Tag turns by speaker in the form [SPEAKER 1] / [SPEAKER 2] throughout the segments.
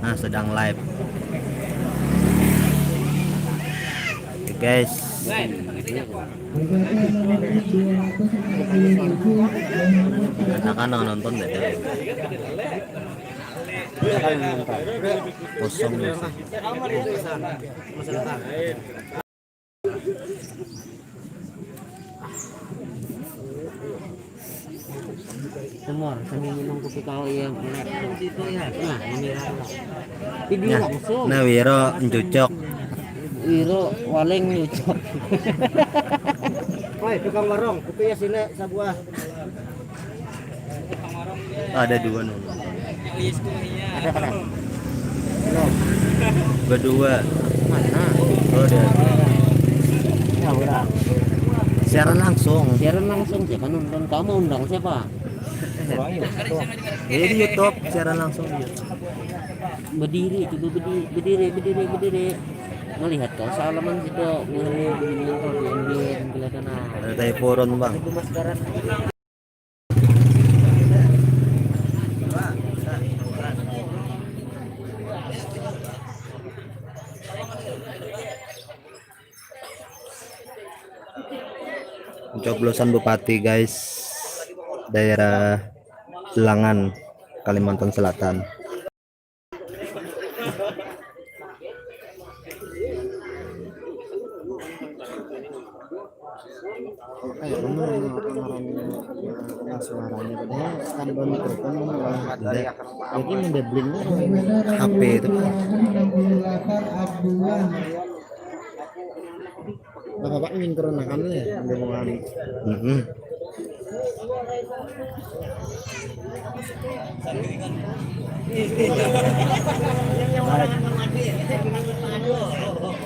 [SPEAKER 1] Nah, sedang live. Oke, guys. Katakan nonton deh. Kosong ya sih.
[SPEAKER 2] Semua sambil minum kopi kau yang itu ya. Nah, ini video langsung.
[SPEAKER 1] Nah, Wiro ncucok.
[SPEAKER 2] Wiro waling nyucok.
[SPEAKER 3] Woi, tukang warung, kopi ya sini sebuah.
[SPEAKER 1] Ada dua nih.
[SPEAKER 2] Ada pada.
[SPEAKER 1] Berdua.
[SPEAKER 2] Mana?
[SPEAKER 1] Oh, ada.
[SPEAKER 2] Ya, udah.
[SPEAKER 1] Siaran langsung.
[SPEAKER 2] Siaran langsung siapa nonton? Kamu undang siapa?
[SPEAKER 1] Ini di YouTube siaran langsung di YouTube.
[SPEAKER 2] Berdiri, coba berdiri. Melihat kau salaman situ, begini kau diambil kelihatan.
[SPEAKER 1] Ada tai poron, Bang.
[SPEAKER 2] Itu maskaran.
[SPEAKER 1] Pencoblosan bupati, guys. Daerah Jelangan, Kalimantan Selatan.
[SPEAKER 3] Kayak suaranya padahal standar mikrofon jadi mendeblingnya
[SPEAKER 1] HP itu.
[SPEAKER 3] Bapak ingin corona kamu ya mendengar.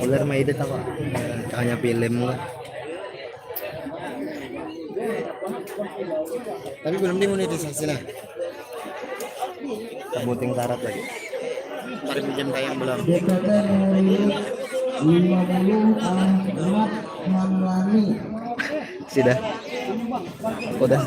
[SPEAKER 1] Ular maidet apa? Hanya film lah.
[SPEAKER 3] Tapi belum dimonetisasi lah.
[SPEAKER 1] Penting syarat lagi.
[SPEAKER 3] Mari pinjam tayang belum.
[SPEAKER 1] Sudah. Udah.